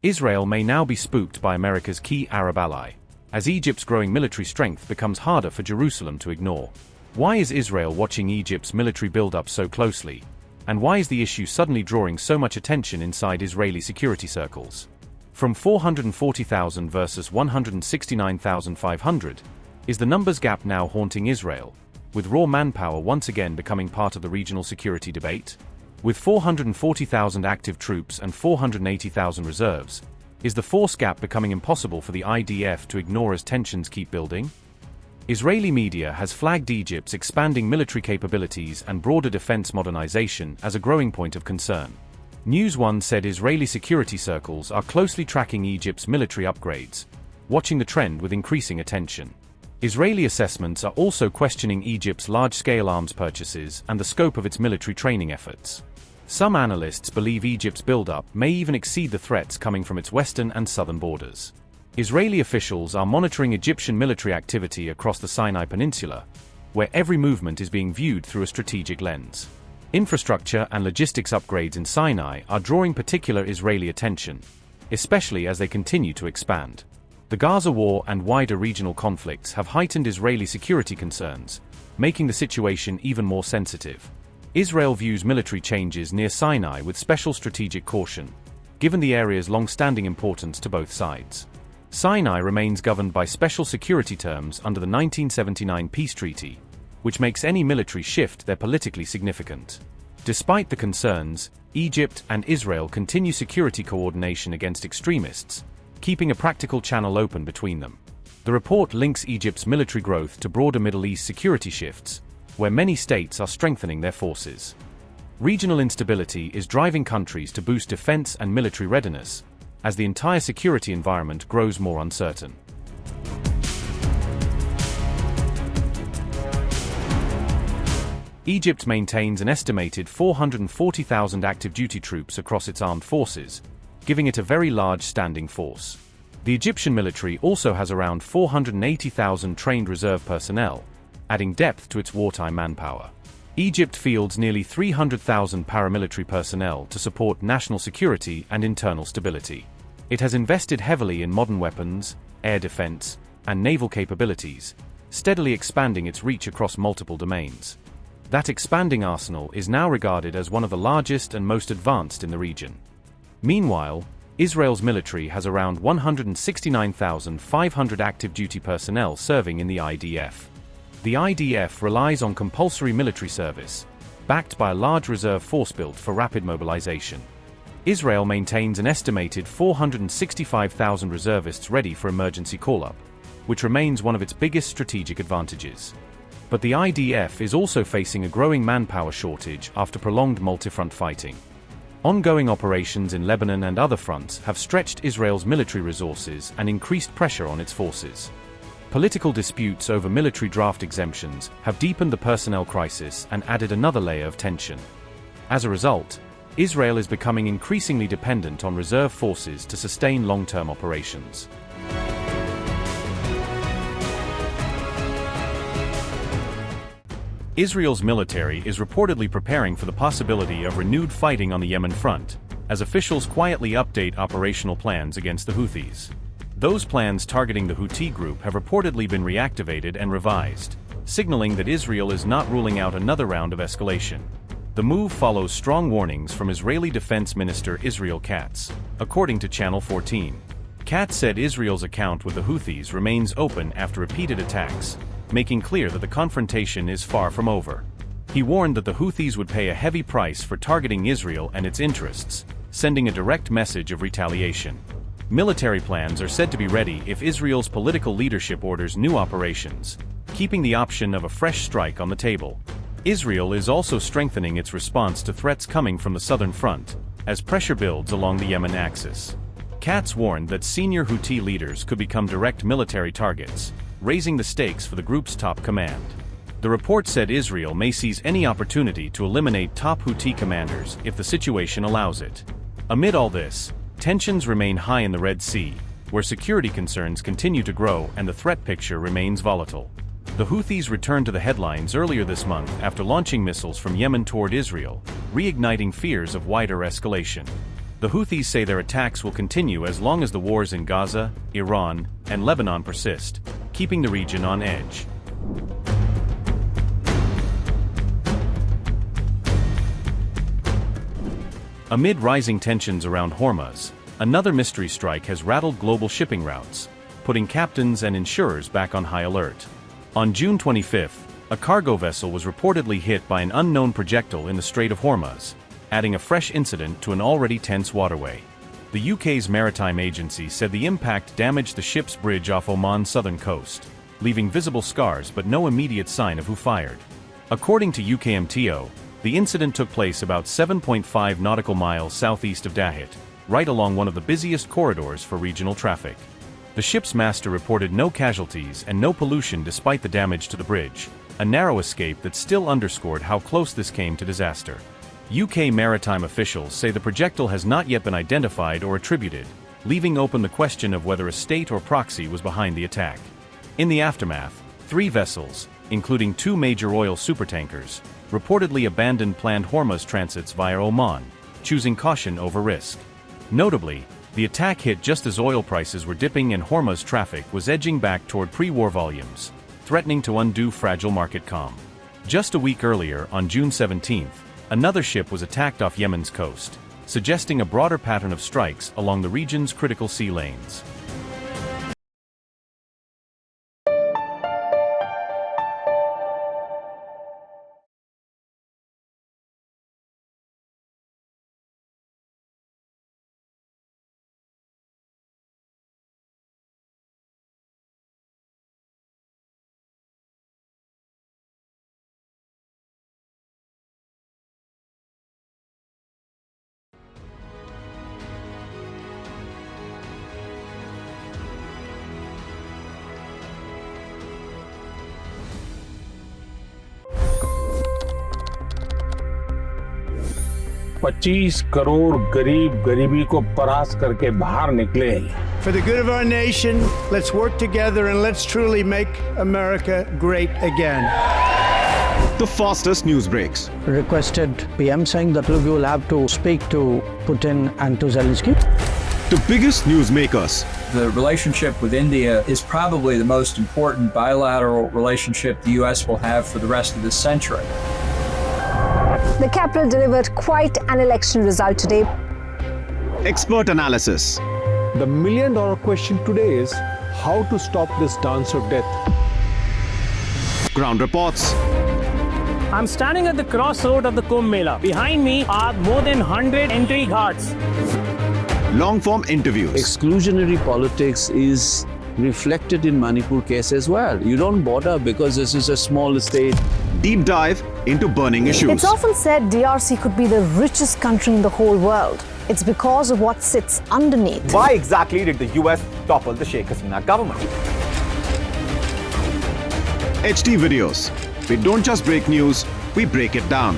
Israel may now be spooked by America's key Arab ally, as Egypt's growing military strength becomes harder for Jerusalem to ignore. Why is Israel watching Egypt's military buildup so closely? And why is the issue suddenly drawing so much attention inside Israeli security circles? From 440,000 versus 169,500, is the numbers gap now haunting Israel, with raw manpower once again becoming part of the regional security debate? With 440,000 active troops and 480,000 reserves, is the force gap becoming impossible for the IDF to ignore as tensions keep building? Israeli media has flagged Egypt's expanding military capabilities and broader defense modernization as a growing point of concern. News One said Israeli security circles are closely tracking Egypt's military upgrades, watching the trend with increasing attention. Israeli assessments are also questioning Egypt's large-scale arms purchases and the scope of its military training efforts. Some analysts believe Egypt's buildup may even exceed the threats coming from its western and southern borders. Israeli officials are monitoring Egyptian military activity across the Sinai Peninsula, where every movement is being viewed through a strategic lens. Infrastructure and logistics upgrades in Sinai are drawing particular Israeli attention, especially as they continue to expand. The Gaza war and wider regional conflicts have heightened Israeli security concerns, making the situation even more sensitive. Israel views military changes near Sinai with special strategic caution, given the area's long-standing importance to both sides. Sinai remains governed by special security terms under the 1979 peace treaty, which makes any military shift there politically significant. Despite the concerns, Egypt and Israel continue security coordination against extremists, keeping a practical channel open between them. The report links Egypt's military growth to broader Middle East security shifts, where many states are strengthening their forces. Regional instability is driving countries to boost defense and military readiness, as the entire security environment grows more uncertain. Egypt maintains an estimated 440,000 active duty troops across its armed forces, giving it a very large standing force. The Egyptian military also has around 480,000 trained reserve personnel, adding depth to its wartime manpower. Egypt fields nearly 300,000 paramilitary personnel to support national security and internal stability. It has invested heavily in modern weapons, air defense, and naval capabilities, steadily expanding its reach across multiple domains. That expanding arsenal is now regarded as one of the largest and most advanced in the region. Meanwhile, Israel's military has around 169,500 active duty personnel serving in the IDF. The IDF relies on compulsory military service, backed by a large reserve force built for rapid mobilization. Israel maintains an estimated 465,000 reservists ready for emergency call-up, which remains one of its biggest strategic advantages. But the IDF is also facing a growing manpower shortage after prolonged multi-front fighting. Ongoing operations in Lebanon and other fronts have stretched Israel's military resources and increased pressure on its forces. Political disputes over military draft exemptions have deepened the personnel crisis and added another layer of tension. As a result, Israel is becoming increasingly dependent on reserve forces to sustain long-term operations. Israel's military is reportedly preparing for the possibility of renewed fighting on the Yemen front, as officials quietly update operational plans against the Houthis. Those plans targeting the Houthi group have reportedly been reactivated and revised, signaling that Israel is not ruling out another round of escalation. The move follows strong warnings from Israeli Defense Minister Israel Katz, according to Channel 14. Katz said Israel's account with the Houthis remains open after repeated attacks, making clear that the confrontation is far from over. He warned that the Houthis would pay a heavy price for targeting Israel and its interests, sending a direct message of retaliation. Military plans are said to be ready if Israel's political leadership orders new operations, keeping the option of a fresh strike on the table. Israel is also strengthening its response to threats coming from the southern front, as pressure builds along the Yemen axis. Katz warned that senior Houthi leaders could become direct military targets, raising the stakes for the group's top command. The report said Israel may seize any opportunity to eliminate top Houthi commanders if the situation allows it. Amid all this, tensions remain high in the Red Sea, where security concerns continue to grow and the threat picture remains volatile. The Houthis returned to the headlines earlier this month after launching missiles from Yemen toward Israel, reigniting fears of wider escalation. The Houthis say their attacks will continue as long as the wars in Gaza, Iran, and Lebanon persist, keeping the region on edge. Amid rising tensions around Hormuz, another mystery strike has rattled global shipping routes, putting captains and insurers back on high alert. On June 25, a cargo vessel was reportedly hit by an unknown projectile in the Strait of Hormuz, adding a fresh incident to an already tense waterway. The UK's maritime agency said the impact damaged the ship's bridge off Oman's southern coast, leaving visible scars but no immediate sign of who fired. According to UKMTO, the incident took place about 7.5 nautical miles southeast of Dahit, right along one of the busiest corridors for regional traffic. The ship's master reported no casualties and no pollution despite the damage to the bridge, a narrow escape that still underscored how close this came to disaster. UK maritime officials say the projectile has not yet been identified or attributed, leaving open the question of whether a state or proxy was behind the attack. In the aftermath, 3 vessels, including 2 major oil supertankers, reportedly abandoned planned Hormuz transits via Oman, choosing caution over risk. Notably, the attack hit just as oil prices were dipping and Hormuz traffic was edging back toward pre-war volumes, threatening to undo fragile market calm. Just a week earlier, on June 17, another ship was attacked off Yemen's coast, suggesting a broader pattern of strikes along the region's critical sea lanes. $25 crore गरीब गरीबी को परास्त करके बाहर निकले। For the good of our nation, let's work together and let's truly make America great again. The fastest news breaks. Requested PM saying that we will have to speak to Putin and to Zelensky. The biggest news makers. The relationship with India is probably the most important bilateral relationship the U.S. will have for the rest of this century. The capital delivered quite an election result today. Expert analysis. The million-dollar question today is how to stop this dance of death. Ground reports. I'm standing at the crossroad of the Kumbh Mela. Behind me are more than 100 entry guards. Long-form interviews. Exclusionary politics is reflected in Manipur case as well. You don't bother because this is a small state. Deep dive into burning issues. It's often said DRC could be the richest country in the whole world. It's because of what sits underneath. Why exactly did the US topple the Sheikh Hasina government? HT videos. We don't just break news, we break it down.